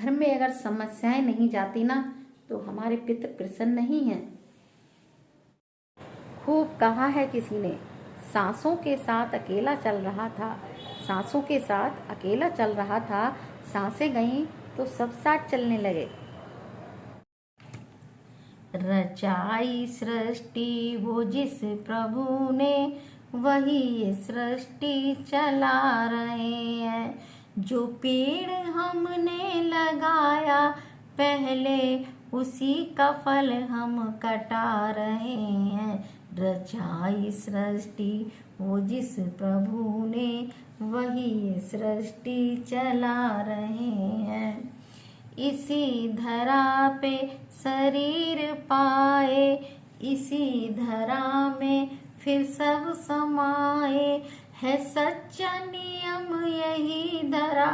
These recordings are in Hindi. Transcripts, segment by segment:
घर में अगर समस्याएं नहीं जाती ना तो हमारे पितृ प्रसन्न नहीं हैं। खूब कहा है किसी ने, सांसों के साथ अकेला चल रहा था, सांसों के साथ अकेला चल रहा था, सांसें गईं तो सब साथ चलने लगे। रचाई सृष्टि वो जिस प्रभु ने, वही ये सृष्टि चला रहे हैं। जो पेड़ हमने लगाया पहले, उसी का फल हम कटा रहे हैं। रचाई सृष्टि वो जिस प्रभु ने, वही ये सृष्टि चला रहे हैं। इसी धरा पे शरीर पाए, इसी धरा में फिर सब समाए। है सच्चा नियम यही धरा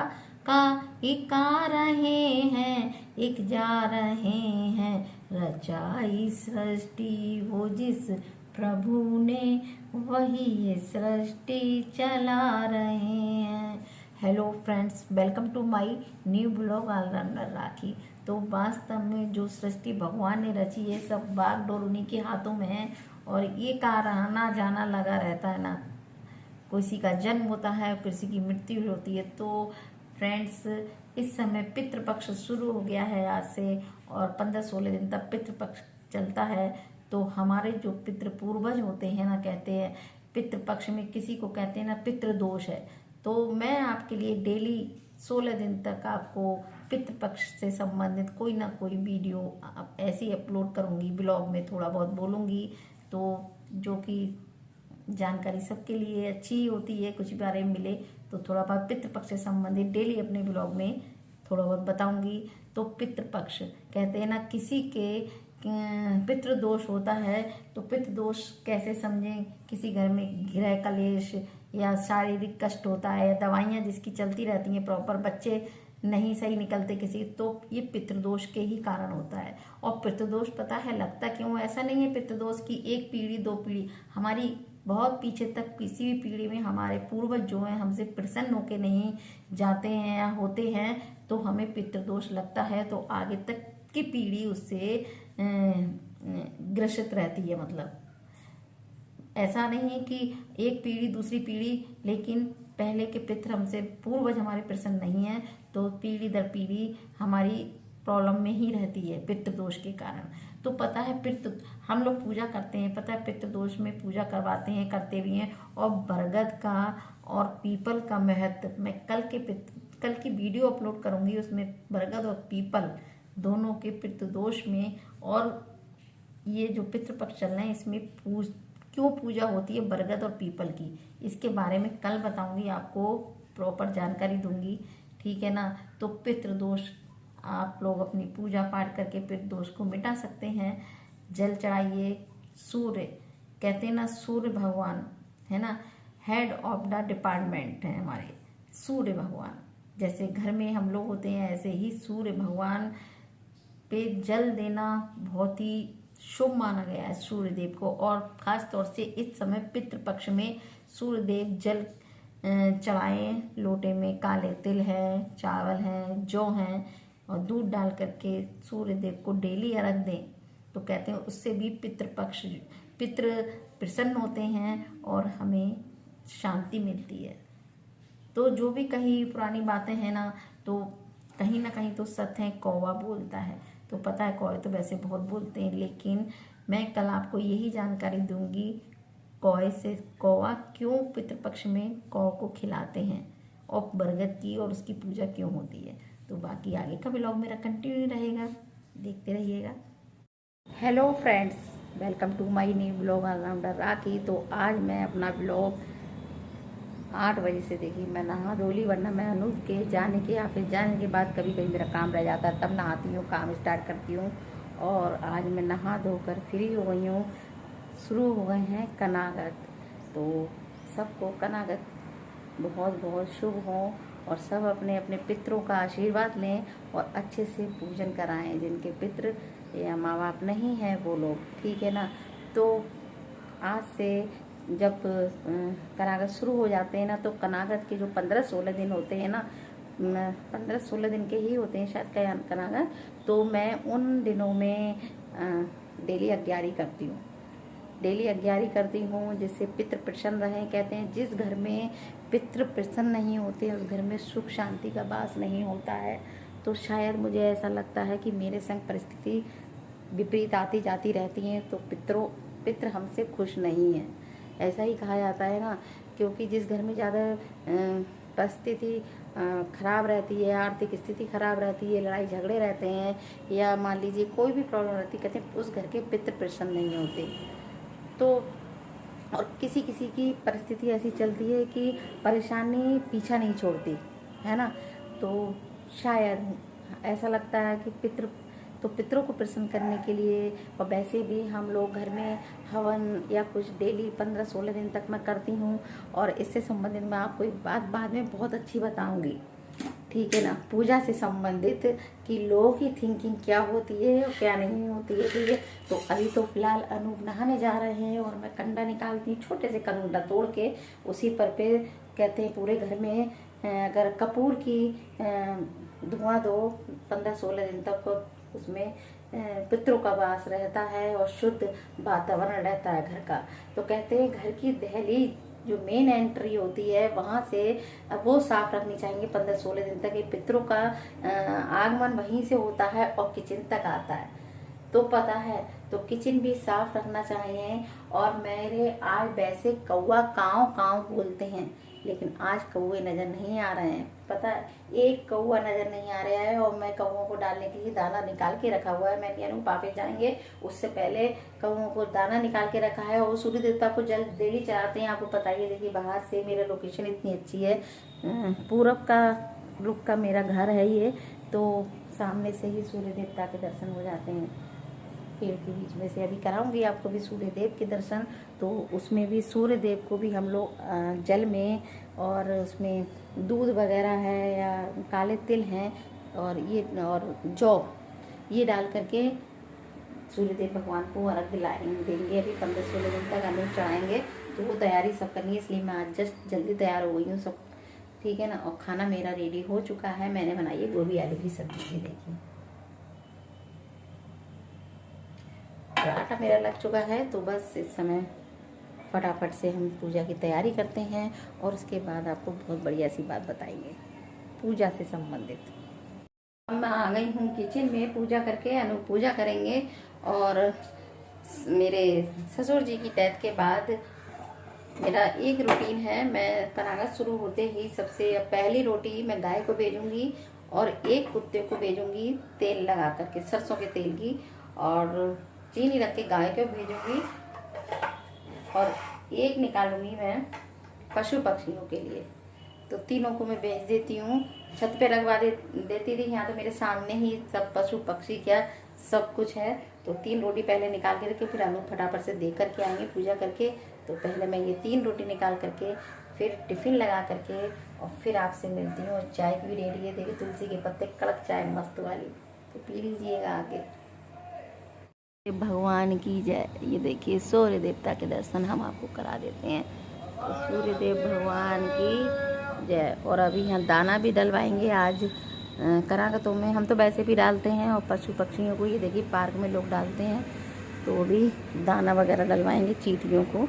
का, एक आ रहे हैं एक जा रहे हैं। रचाई सृष्टि वो जिस प्रभु ने, वही ये सृष्टि चला रहे हैं। Hello friends, welcome to my new blog allrounder Rakhi. तो वास्तव में जो सृष्टि भगवान ने रची है, सब बागडोर उन्हीं के हाथों में है। और ये कार आना जाना लगा रहता है ना, किसी का जन्म होता है, किसी की मृत्यु होती है। तो फ्रेंड्स, इस समय पितृपक्ष शुरू हो गया है आज से, और 15-16 दिन तक पितृपक्ष चलता है। तो हमारे जो पितृ पूर्वज होते हैं ना, कहते हैं पितृपक्ष में किसी को कहते हैं ना पितृदोष है। तो मैं आपके लिए डेली 16 दिन तक आपको पितृपक्ष से संबंधित कोई ना कोई वीडियो ऐसे ही अपलोड करूंगी, ब्लॉग में थोड़ा बहुत बोलूंगी। तो जो कि जानकारी सबके लिए अच्छी होती है, कुछ बारे में मिले तो थोड़ा बहुत पितृपक्ष से संबंधित डेली अपने ब्लॉग में थोड़ा बहुत बताऊंगी। तो पितृपक्ष कहते हैं ना, किसी के पितृदोष होता है तो पितृदोष कैसे समझें। किसी घर में गृह कलेश या शारीरिक कष्ट होता है, या दवाइयाँ जिसकी चलती रहती हैं प्रॉपर, बच्चे नहीं सही निकलते किसी, तो ये पितृदोष के ही कारण होता है। और पितृदोष पता है लगता क्यों? ऐसा नहीं है पितृदोष की एक पीढ़ी 2 पीढ़ी, हमारी बहुत पीछे तक किसी भी पीढ़ी में हमारे पूर्वज जो हैं हमसे प्रसन्न होके नहीं जाते हैं या होते हैं, तो हमें पितृदोष लगता है। तो आगे तक की पीढ़ी उससे ग्रसित रहती है। मतलब ऐसा नहीं है कि एक पीढ़ी दूसरी पीढ़ी, लेकिन पहले के पितृ हमसे पूर्वज हमारे प्रसन्न नहीं है, तो पीढ़ी दर पीढ़ी हमारी प्रॉब्लम में ही रहती है पितृदोष के कारण। तो पता है पितृ हम लोग पूजा करते हैं, पता है पितृदोष में पूजा करवाते हैं, करते भी हैं। और बरगद का और पीपल का महत्व मैं कल की वीडियो अपलोड करूंगी, उसमें बरगद और पीपल दोनों के पितृदोष में, और ये जो पितृपक्ष चल रहे हैं इसमें क्यों पूजा होती है बरगद और पीपल की, इसके बारे में कल बताऊंगी, आपको प्रॉपर जानकारी दूंगी, ठीक है ना। तो पितृदोष आप लोग अपनी पूजा पाठ करके पितृदोष को मिटा सकते हैं। जल चढ़ाइए। सूर्य कहते हैं ना, सूर्य भगवान है ना, हेड ऑफ द डिपार्टमेंट है हमारे सूर्य भगवान। जैसे घर में हम लोग होते हैं, ऐसे ही सूर्य भगवान पे जल देना बहुत ही शुभ माना गया है सूर्य देव को। और खास तौर से इस समय पितृपक्ष में सूर्य देव जल चढ़ाएं। लोटे में काले तिल है, चावल है, जौ है, और दूध डाल करके सूर्य देव को डेली अर्घ दें। तो कहते हैं उससे भी पितृ प्रसन्न होते हैं और हमें शांति मिलती है। तो जो भी कहीं पुरानी बातें हैं ना, तो कहीं ना कहीं तो सत्य है। कौवा बोलता है, तो पता है कौवे तो वैसे बहुत बोलते हैं, लेकिन मैं कल आपको यही जानकारी दूंगी कौवा क्यों पितृपक्ष में कौ को खिलाते हैं, और बरगद की और उसकी पूजा क्यों होती है। तो बाकी आगे का ब्लॉग मेरा कंटिन्यू रहेगा, देखते रहिएगा। Hello friends, welcome to my new blog allrounder Rakhi. तो आज मैं अपना ब्लॉग 8 बजे से देखिए, मैं नहा धो ली, वरना मैं अनूप के जाने के ऑफिस जाने के बाद कभी कभी मेरा काम रह जाता है, तब नहाती हूँ, काम स्टार्ट करती हूँ। और आज मैं नहा धोकर फ्री हो गई हूँ। शुरू हो गए हैं कनागत, तो सबको कनागत बहुत बहुत शुभ हो, और सब अपने अपने पितरों का आशीर्वाद लें और अच्छे से पूजन कराएं। जिनके पितृ या माँ बाप नहीं हैं वो लोग, ठीक है ना। तो आज से जब कनागत शुरू हो जाते हैं ना, तो कनागत के जो 15-16 दिन होते हैं ना, 15-16 दिन के ही होते हैं शायद कनागा। तो मैं उन दिनों में डेली अग्यारी करती हूँ, डेली अग्यारी करती हूँ, जिससे पितृ प्रसन्न रहें। कहते हैं जिस घर में पितृ प्रसन्न नहीं होते उस घर में सुख शांति का वास नहीं होता है। तो शायद मुझे ऐसा लगता है कि मेरे संग परिस्थिति विपरीत आती जाती रहती हैं, तो पितृ हमसे खुश नहीं है, ऐसा ही कहा जाता है ना। क्योंकि जिस घर में ज़्यादा परिस्थिति खराब रहती है, आर्थिक स्थिति खराब रहती है, लड़ाई झगड़े रहते हैं, या मान लीजिए कोई भी प्रॉब्लम रहती है, कहते हैं उस घर के पितृ प्रसन्न नहीं होते। तो और किसी किसी की परिस्थिति ऐसी चलती है कि परेशानी पीछा नहीं छोड़ती है ना। तो शायद ऐसा लगता है कि पितरों को प्रसन्न करने के लिए, और वैसे भी हम लोग घर में हवन या कुछ डेली 15-16 दिन तक मैं करती हूँ। और इससे संबंधित मैं आपको एक बात बाद में बहुत अच्छी बताऊँगी, ठीक है ना, पूजा से संबंधित, कि लोगों की थिंकिंग क्या होती है और क्या नहीं होती है, ठीक है। तो अभी तो फिलहाल अनूप नहाने जा रहे हैं और मैं कंडा निकालती हूँ, छोटे से कंडा तोड़ के उसी पर कहते हैं पूरे घर में अगर कपूर की धुआं दो 15-16 दिन तक, उसमें पितरों का वास रहता है और शुद्ध वातावरण रहता है घर का। तो कहते हैं घर की दहलीज जो मेन एंट्री होती है वहाँ से वो साफ रखनी चाहिए 15-16 दिन तक। ये पितरों का आगमन वहीं से होता है और किचन तक आता है, तो पता है, तो किचन भी साफ रखना चाहिए। और मेरे आज वैसे कौवा काव काव बोलते हैं, लेकिन आज कौवे नज़र नहीं आ रहे हैं, पता है, एक कौवा नज़र नहीं आ रहा है। और मैं कौवों को डालने के लिए दाना निकाल के रखा हुआ है। मैंने अनु पापे जाएंगे उससे पहले कौवों को दाना निकाल के रखा है। और सूर्य देवता को जल डेली चढ़ाते हैं, आपको पता ही है। देखिए बाहर से मेरा लोकेशन इतनी अच्छी है, पूरब का रुख का मेरा घर है ये, तो सामने से ही सूर्य देवता के दर्शन हो जाते हैं। पेड़ के बीच में से अभी कराऊंगी आपको भी सूर्य देव के दर्शन। तो उसमें भी सूर्य देव को भी हम लोग जल में, और उसमें दूध वगैरह है या काले तिल हैं और जौ ये डाल करके सूर्य देव भगवान को अर्घ देंगे। अभी 15-16 दिन तक अनु चढ़ाएंगे, तो वो तैयारी सब करनी है, इसलिए मैं आज जस्ट जल्दी तैयार हो गई हूँ सब, ठीक है ना। और खाना मेरा रेडी हो चुका है, मैंने बनाई है गोभी आलू की सब्जी। ये देखिए आटा मेरा लग चुका है, तो बस इस समय फटाफट से हम पूजा की तैयारी करते हैं और उसके बाद आपको बहुत बढ़िया सी बात बताएंगे पूजा से संबंधित। अब मैं आ गई हूँ किचन में पूजा करके, अनु पूजा करेंगे। और मेरे ससुर जी की डेथ के बाद मेरा एक रूटीन है, मैं परागत शुरू होते ही सबसे पहली रोटी मैं गाय को भेजूंगी और एक कुत्ते को भेजूंगी तेल लगा करके, सरसों के तेल की, और चीनी रख के गाय को भेजूंगी, और एक निकालूंगी मैं पशु पक्षियों के लिए। तो तीनों को मैं भेज देती हूँ, छत पे लगवा देती थी। यहाँ तो मेरे सामने ही सब पशु पक्षी क्या सब कुछ है। तो 3 रोटी पहले निकाल के रखे, फिर अनु फटाफट से दे करके आएंगे पूजा करके। तो पहले मैं ये 3 रोटी निकाल करके फिर टिफ़िन लगा करके और फिर आपसे मिलती हूँ। और चाय की भी रेडी है, देखिए तुलसी के पत्ते, कड़क चाय मस्त वाली, तो पी लीजिएगा आके। भगवान की जय। ये देखिए सूर्य देवता के दर्शन हम आपको करा देते हैं, तो सूर्य देव भगवान की जय। और अभी यहाँ दाना भी डलवाएंगे आज करागतों में, हम तो वैसे भी डालते हैं, और पशु पक्षियों को ये देखिए पार्क में लोग डालते हैं, तो भी दाना वगैरह डलवाएंगे चींटियों को।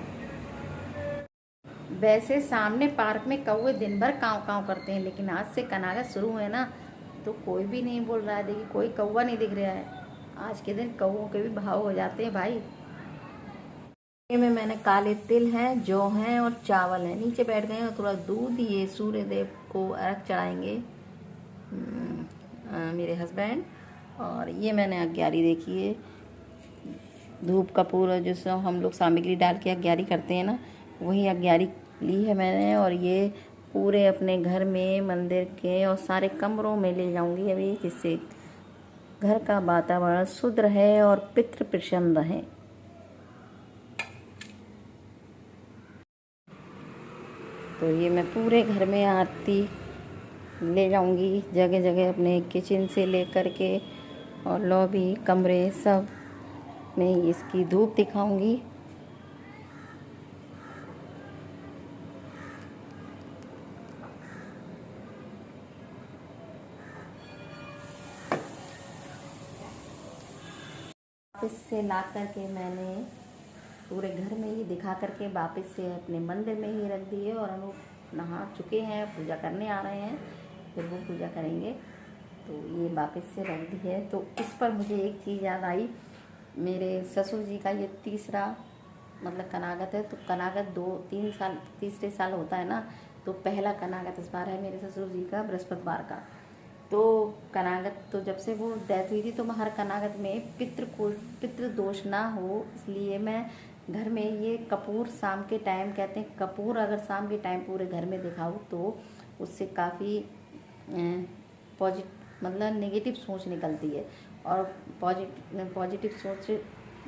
वैसे सामने पार्क में कौवे दिन भर काँव काँव करते हैं, लेकिन आज से कनागत शुरू है ना, तो कोई भी नहीं बोल रहा है। देखिए कोई कौवा नहीं दिख रहा है। आज के दिन कौवों के भी भाव हो जाते हैं भाई। में मैंने काले तिल हैं, जौ हैं और चावल हैं, नीचे बैठ गए और थोड़ा दूध, ये सूर्य देव को अर्घ चढ़ाएंगे मेरे हस्बैंड। और ये मैंने अग्यारी देखिए, धूप कपूर जो सब हम लोग सामग्री डाल के अग्यारी करते हैं ना, वही अग्यारी ली है मैंने। और ये पूरे अपने घर में, मंदिर के और सारे कमरों में ले जाऊंगी अभी, जिससे घर का वातावरण शुद्ध रहे और पितृ प्रसन्न रहे। तो ये मैं पूरे घर में आरती ले जाऊंगी, जगह जगह अपने किचन से लेकर के और लॉबी, कमरे सब में इसकी धूप दिखाऊंगी। इससे ला करके मैंने पूरे घर में ही दिखा करके वापस से अपने मंदिर में ही रख दिए और हम लोग नहा चुके हैं, पूजा करने आ रहे हैं, फिर वो पूजा करेंगे। तो ये वापस से रख दी है। तो इस पर मुझे एक चीज़ याद आई, मेरे ससुर जी का ये तीसरा मतलब कनागत है। तो कनागत 2-3 साल, तीसरे साल होता है ना, तो पहला कनागत इस बार है मेरे ससुर जी का बृहस्पतिवार का। तो कनागत तो जब से वो डेथ हुई थी, तो मैं हर कनागत में पितृ दोष ना हो इसलिए मैं घर में ये कपूर शाम के टाइम, कहते हैं कपूर अगर शाम के टाइम पूरे घर में दिखाऊँ तो उससे काफ़ी मतलब नेगेटिव सोच निकलती है और पॉजिटिव सोच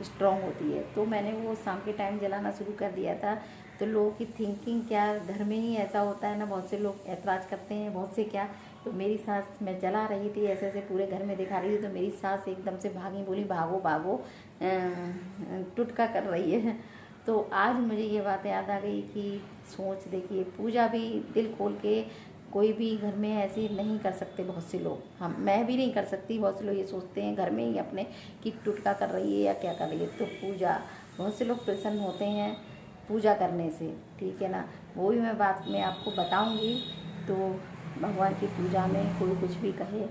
स्ट्रॉन्ग होती है। तो मैंने वो शाम के टाइम जलाना शुरू कर दिया था। तो लोगों की थिंकिंग क्या, घर में ही ऐसा होता है ना, बहुत से लोग ऐतराज़ करते हैं, बहुत से क्या। तो मेरी सास, मैं जला रही थी ऐसे ऐसे पूरे घर में दिखा रही थी, तो मेरी सास एकदम से भागी, बोली भागो भागो, टुटका कर रही है। तो आज मुझे ये बात याद आ गई कि सोच देखिए, पूजा भी दिल खोल के कोई भी घर में ऐसी नहीं कर सकते बहुत से लोग, मैं भी नहीं कर सकती। बहुत से लोग ये सोचते हैं घर में ही अपने कि टुटका कर रही है या क्या कर रही है। तो पूजा, बहुत से लोग प्रसन्न होते हैं पूजा करने से, ठीक है ना। वो भी मैं बात में आपको बताऊंगी। तो भगवान की पूजा में कोई कुछ भी कहे,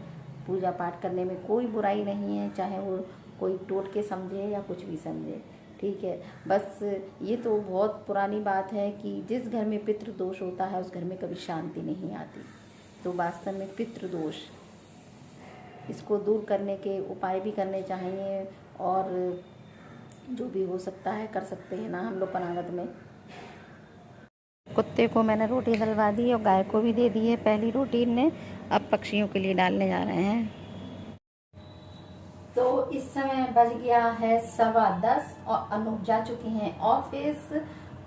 पूजा पाठ करने में कोई बुराई नहीं है, चाहे वो कोई टोट के समझे या कुछ भी समझे, ठीक है। बस ये तो बहुत पुरानी बात है कि जिस घर में पितृदोष होता है उस घर में कभी शांति नहीं आती। तो वास्तव में पितृदोष, इसको दूर करने के उपाय भी करने चाहिए और जो भी हो सकता है कर सकते हैं ना हम लोग पनागत में। कुत्ते को मैंने रोटी डलवा दी और गाय को भी दे दी है पहली रोटी ने। अब पक्षियों के लिए डालने जा रहे हैं। तो इस समय बज गया है 10:15 और अनूप जा चुकी हैं ऑफिस।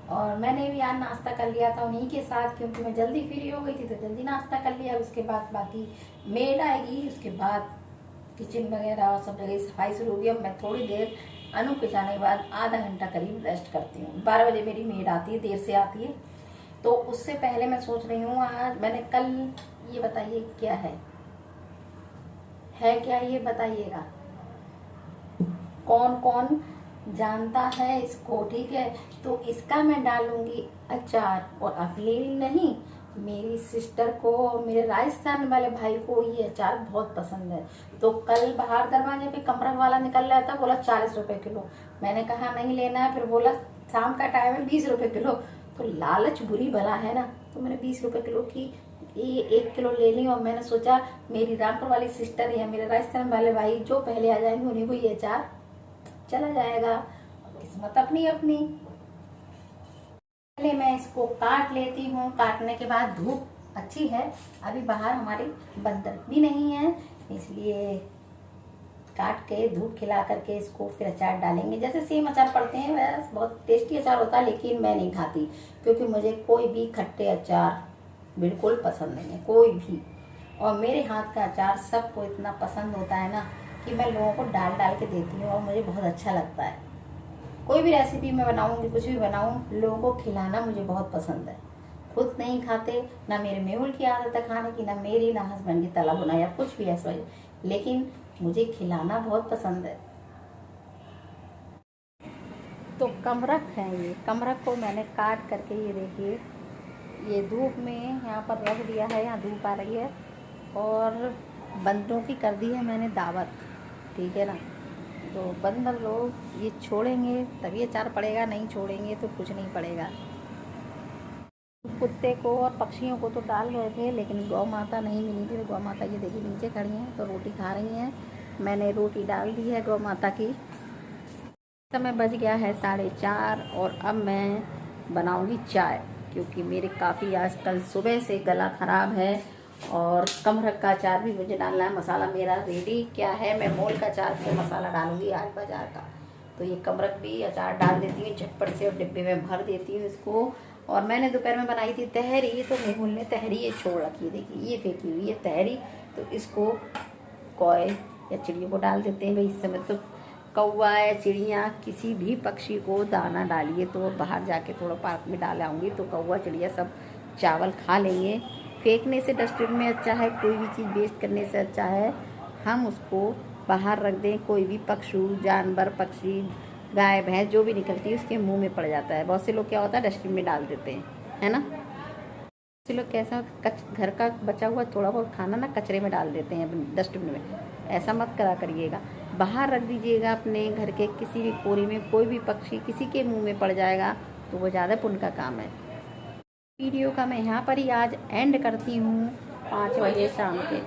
और मैंने भी आज नाश्ता कर लिया था उन्हीं के साथ, क्योंकि मैं जल्दी फ्री हो गई थी तो जल्दी नाश्ता कर लिया। उसके बाद बाकी मेड आएगी, उसके बाद किचन वगैरह और सब जगह सफाई शुरू होगी। अब मैं थोड़ी देर अनूप के जाने के बाद आधा घंटा करीब रेस्ट करती हूँ। 12 बजे मेरी मेड आती है, देर से आती है। तो उससे पहले मैं सोच रही हूँ, आज मैंने कल, ये बताइए क्या है क्या ये बताइएगा, कौन कौन जानता है इसको, ठीक है। तो इसका मैं डालूंगी अचार। और अकेली नहीं, मेरी सिस्टर को और मेरे राजस्थान वाले भाई को ये अचार बहुत पसंद है। तो कल बाहर दरवाजे पे कमरा वाला निकल रहा था, बोला 40 रुपए किलो। मैंने कहा नहीं लेना है, फिर बोला शाम का टाइम है 20 रुपए किलो। तो लालच बुरी भला है ना, तो मैंने 20 रुपए किलो की ये 1 किलो ले ली। और मैंने सोचा मेरी रामपुर वाली सिस्टर या मेरे राजस्थान वाले भाई जो पहले आ जाएंगे उन्हीं को ये अचार चला जाएगा, किस्मत अपनी अपनी। पहले मैं इसको काट लेती हूँ। काटने के बाद, धूप अच्छी है अभी बाहर, हमारी बंदर भी नहीं है, इसलिए काट के धूप खिला करके इसको फिर अचार डालेंगे। जैसे सेम अचार पड़ते हैं वैसे बहुत टेस्टी अचार होता है, लेकिन मैं नहीं खाती क्योंकि मुझे कोई भी खट्टे अचार बिल्कुल पसंद नहीं है, कोई भी। और मेरे हाथ का अचार सबको इतना पसंद होता है ना कि मैं लोगों को डाल डाल के देती हूँ और मुझे बहुत अच्छा लगता है। कोई भी रेसिपी मैं बनाऊँगी, कुछ भी बनाऊँ, लोगों को खिलाना मुझे बहुत पसंद है। खुद नहीं खाते, ना मेरे मेहुल की आदत है खाने की, ना मेरी, ना हस्बैंड की तला भुना या कुछ भी ऐसा, लेकिन मुझे खिलाना बहुत पसंद है। तो कमरख है, ये कमरख को मैंने काट करके, ये देखिए, ये धूप में यहाँ पर रख दिया है, यहाँ धूप आ रही है। और बंदरों की कर दी है मैंने दावत, ठीक है ना। तो बंदर लोग ये छोड़ेंगे तभी अचार पड़ेगा, नहीं छोड़ेंगे तो कुछ नहीं पड़ेगा। कुत्ते को और पक्षियों को तो डाल रहे थे, लेकिन गौ माता नहीं मिली थी। तो गौ माता ये देखिए नीचे खड़ी हैं, तो रोटी खा रही हैं। मैंने रोटी डाल दी है गौ माता की। समय बज गया है 4:30 और अब मैं बनाऊंगी चाय, क्योंकि मेरे काफ़ी आजकल सुबह से गला ख़राब है। और कमरख का अचार भी मुझे डालना है। मसाला मेरा रेडी क्या है, मैं मोल का अचार पे मसाला डालूंगी आज बाजार का। तो ये कमरख भी अचार डाल देती हूँ झटपट से और डिब्बे में भर देती हूँ इसको। और मैंने दोपहर में बनाई थी तहरी, तो मेहुल ने तहरी ये छोड़ रखी है, देखिए ये फेंकी हुई है तहरी। तो इसको कौए या चिड़ियों को डाल देते हैं भाई। इस समय तो कौवा या चिड़िया किसी भी पक्षी को दाना डालिए तो बाहर जाके थोड़ा पार्क में डाल आऊँगी, तो कौवा चिड़िया सब चावल खा लेंगे। फेंकने से डस्टबिन में अच्छा है, कोई भी चीज़ वेस्ट करने से अच्छा है हम उसको बाहर रख दें, कोई भी पशु जानवर पक्षी गाय भैंस जो भी निकलती है उसके मुंह में पड़ जाता है। बहुत से लोग क्या होता है डस्टबिन में डाल देते हैं, है ना। बहुत से लोग कैसा घर का बचा हुआ थोड़ा बहुत खाना ना कचरे में डाल देते हैं डस्टबिन में। ऐसा मत करा करिएगा, बाहर रख दीजिएगा अपने घर के किसी भी कोने में। कोई भी पक्षी किसी के मुंह में पड़ जाएगा तो वो ज़्यादा पुण्य का काम है। वीडियो का मैं यहाँ पर ही आज एंड करती हूँ 5 बजे शाम के।